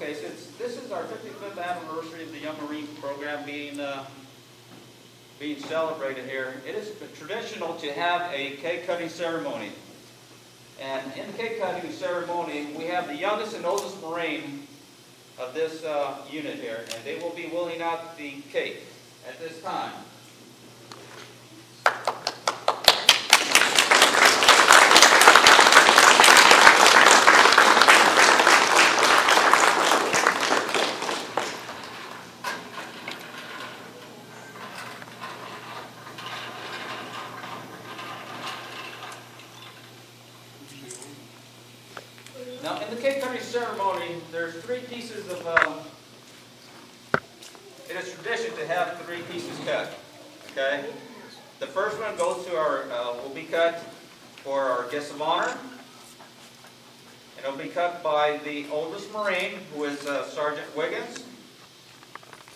Okay, since this is our 55th anniversary of the Young Marine program being celebrated here, it is traditional to have a cake cutting ceremony. And in the cake cutting ceremony, we have the youngest and oldest Marine of this unit here, and they will be wheeling out the cake at this time. Now, in the cake cutting ceremony, there's three pieces of, it is tradition to have 3 pieces cut, okay? The first one goes to our, will be cut for our guest of honor, and it'll be cut by the oldest Marine, who is Sergeant Wiggins.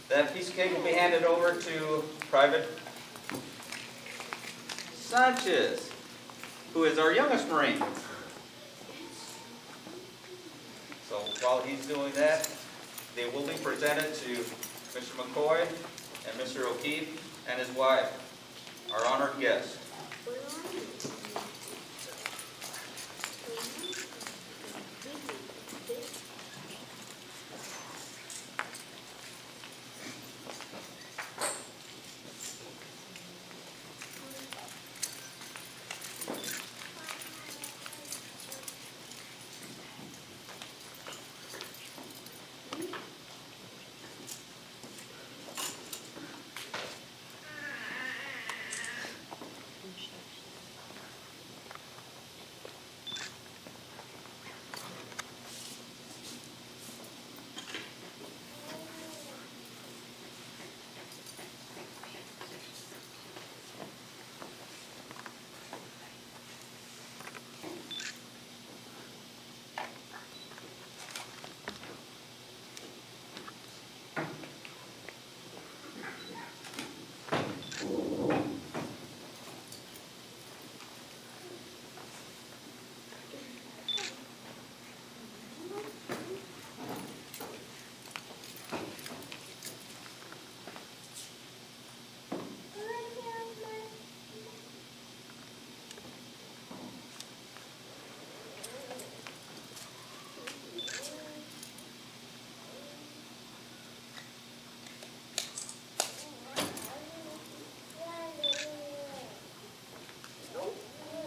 That piece of cake will be handed over to Private Sanchez, who is our youngest Marine. So while he's doing that, they will be presented to Mr. McCoy and Mr. O'Keefe and his wife, our honored guest.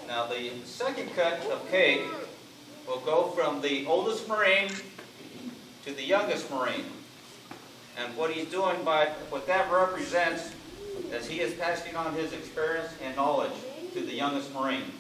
Now the second cut of cake will go from the oldest Marine to the youngest Marine. And what he's doing by what that represents is he is passing on his experience and knowledge to the youngest Marine.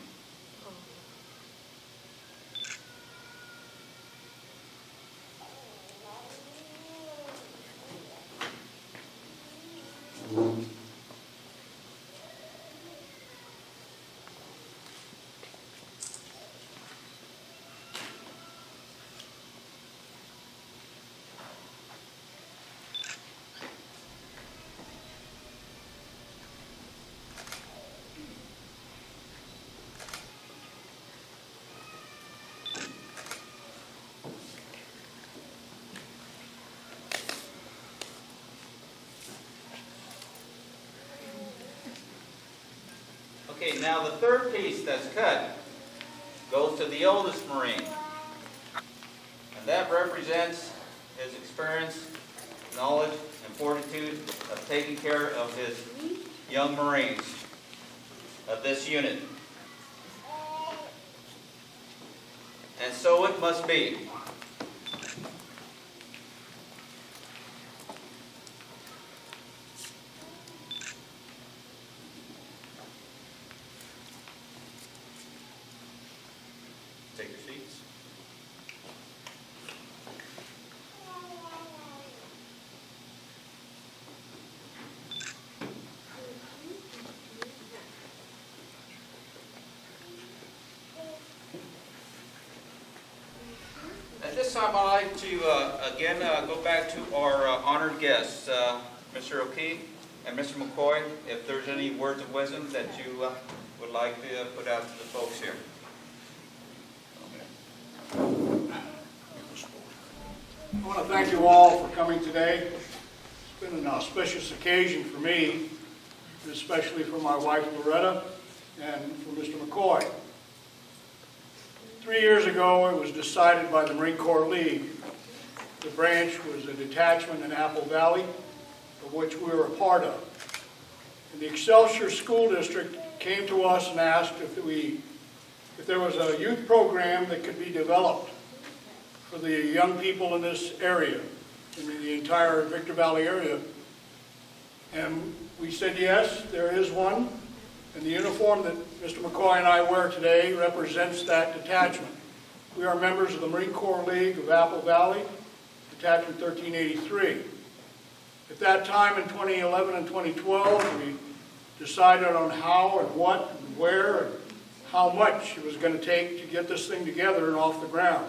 Okay, now the third piece that's cut goes to the oldest Marine. And that represents his experience, knowledge, and fortitude of taking care of his young Marines of this unit. And so it must be. Take your seats. At this time, I'd like to again go back to our honored guests, Mr. O'Keefe and Mr. McCoy, if there's any words of wisdom that you would like to put out to the folks here. I want to thank you all for coming today. It's been an auspicious occasion for me, especially for my wife Loretta and for Mr. McCoy. 3 years ago, it was decided by the Marine Corps League. The branch was a detachment in Apple Valley, of which we were a part of. And the Excelsior School District came to us and asked if there was a youth program that could be developed for the young people in this area, in the entire Victor Valley area. And we said yes, there is one. And the uniform that Mr. McCoy and I wear today represents that detachment. We are members of the Marine Corps League of Apple Valley, Detachment 1383. At that time in 2011 and 2012, we decided on how and what and where and how much it was going to take to get this thing together and off the ground.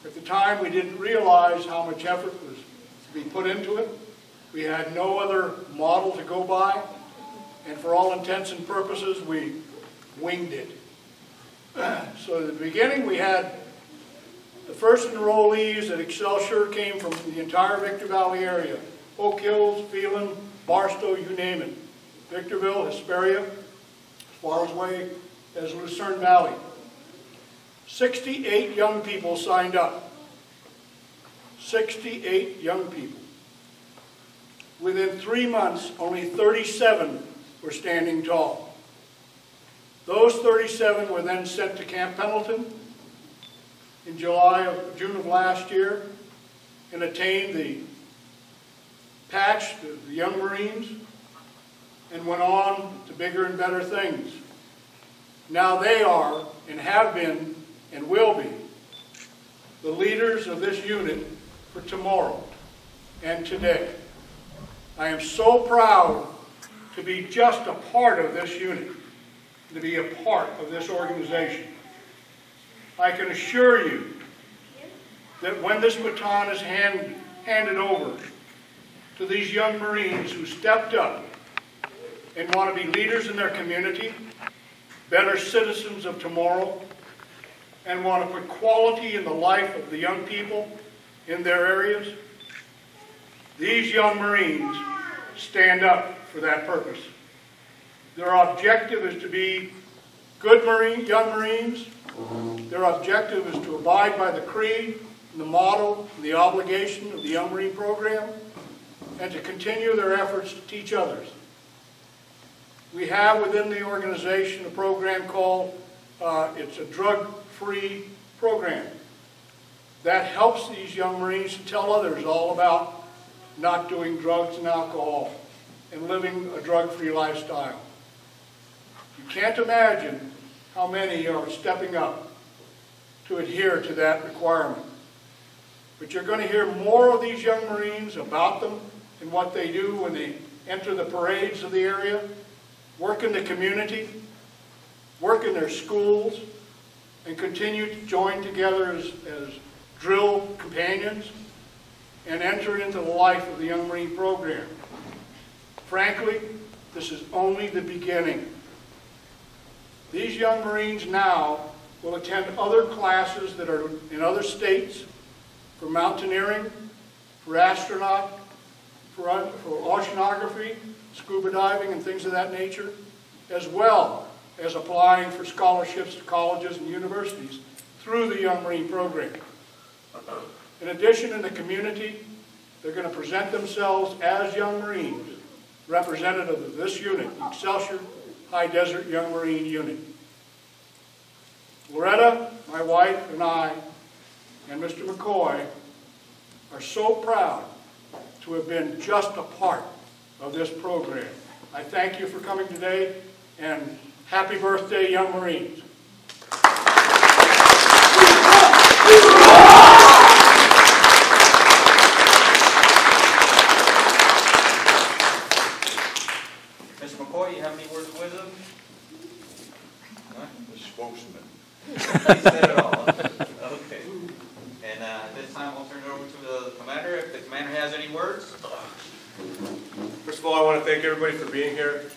At the time, we didn't realize how much effort was to be put into it. We had no other model to go by, and for all intents and purposes, we winged it. So at the beginning, we had the first enrollees at Excelsior came from the entire Victor Valley area. Oak Hills, Phelan, Barstow, you name it. Victorville, Hesperia, as far away as Lucerne Valley. 68 young people signed up. 68 young people. Within 3 months, only 37 were standing tall. Those 37 were then sent to Camp Pendleton in June of last year and attained the patch, the Young Marines, and went on to bigger and better things. Now they are, and have been, and will be, the leaders of this unit for tomorrow and today. I am so proud to be just a part of this unit, to be a part of this organization. I can assure you that when this baton is handed over to these young Marines who stepped up and want to be leaders in their community, better citizens of tomorrow, and want to put quality in the life of the young people in their areas, these young Marines stand up for that purpose. Their objective is to be good young Marines. Their objective is to abide by the creed, and the motto, and the obligation of the Young Marine program, and to continue their efforts to teach others. We have within the organization a program called, it's a drug-free program that helps these young Marines to tell others all about not doing drugs and alcohol and living a drug-free lifestyle. You can't imagine how many are stepping up to adhere to that requirement. But you're going to hear more of these young Marines, about them and what they do when they enter the parades of the area, work in the community, work in their schools, and continue to join together as drill companions and enter into the life of the Young Marine program. Frankly, this is only the beginning. These young Marines now will attend other classes that are in other states for mountaineering, for astronaut, for oceanography, scuba diving, and things of that nature, as well as applying for scholarships to colleges and universities through the Young Marine program. In addition, in the community, they're going to present themselves as Young Marines, representative of this unit, Excelsior High Desert Young Marine Unit. Loretta, my wife, and I, and Mr. McCoy are so proud to have been just a part of this program. I thank you for coming today, and happy birthday, Young Marines. Mr. McCoy, you have any words of wisdom? The spokesman. He said it all. Okay. And at this time, I'll turn it over to the commander. If the commander has any words. First of all, I want to thank everybody for being here.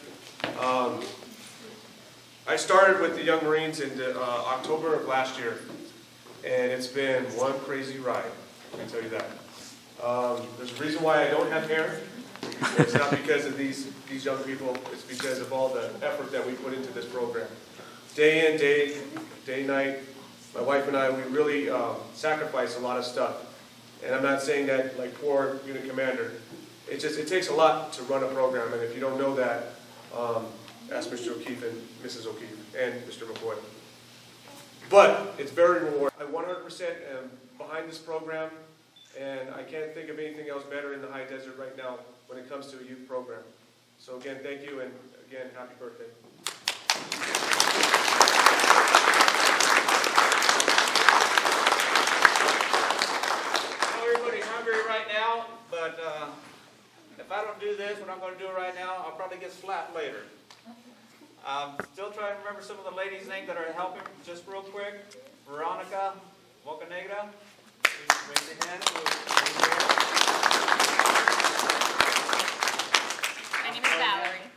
I started with the Young Marines in October of last year, and it's been one crazy ride. I can tell you that. There's a reason why I don't have hair. It's not because of these young people. It's because of all the effort that we put into this program. Day in, day night, my wife and I, we really sacrifice a lot of stuff. And I'm not saying that like poor unit commander. It takes a lot to run a program, and if you don't know that, ask Mr. O'Keefe and Mrs. O'Keefe and Mr. McCoy. But it's very rewarding. I 100% am behind this program, and I can't think of anything else better in the high desert right now when it comes to a youth program. So again, thank you, and again, happy birthday. Everybody's hungry right now, but if I don't do this, what I'm going to do right now, I'll probably get slapped later. Still trying to remember some of the ladies' names that are helping just real quick. Veronica Bocanegra. Raise your hand. My name is Valerie.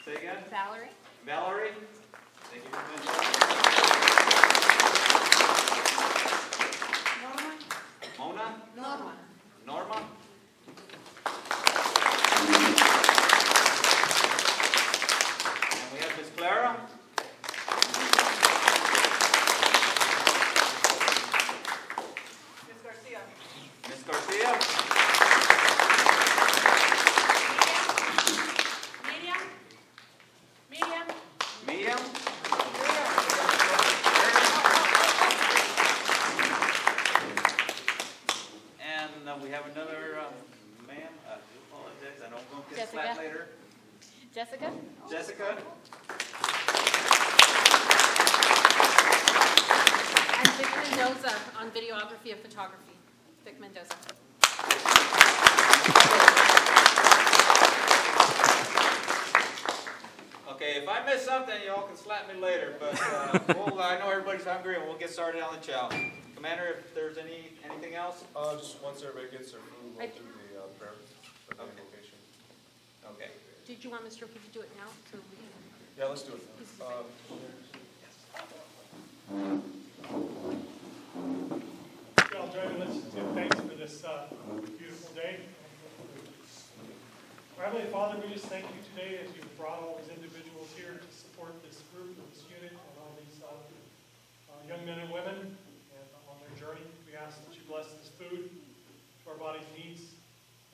Say again? Valerie. Valerie. Thank you very much. Mona? Norma. Norma? And we have Miss Clara. Miss Garcia. Miss Garcia. Medium. Medium. Medium. And we have another ma'am. I do apologize. I know I'm going to get slapped later. Jessica. Jessica. I'm Vic Mendoza on videography and photography. Vic Mendoza. Okay, if I miss something, y'all can slap me later. But I know everybody's hungry, and we'll get started on the chow. Commander, if there's anything else? Just once everybody gets their food, we'll do the prayer invocation. Okay. Did you want Mr. O'Keefe to do it now? So we can... Yeah, let's do it. Y'all join me. Let's give thanks for this beautiful day. Our Heavenly Father, we just thank you today as you've brought all these individuals here to support this group, this unit, and all these young men and women and on their journey. We ask that you bless this food to our body's needs.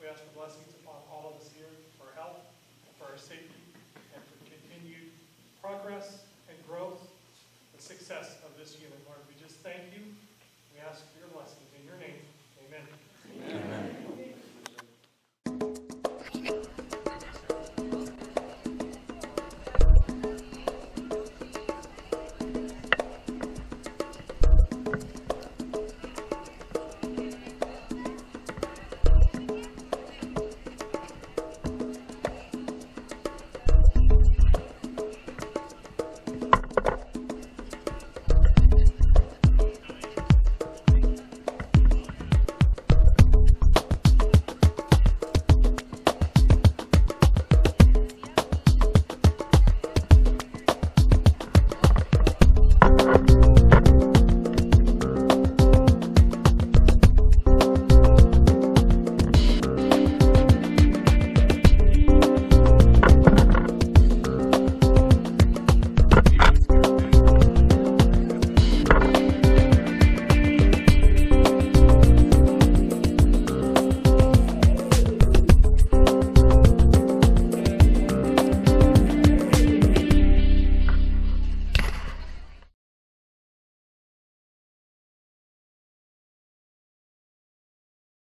We ask for blessings upon all of us here for our health, for our safety, and for continued progress and growth and success of this unit, Lord.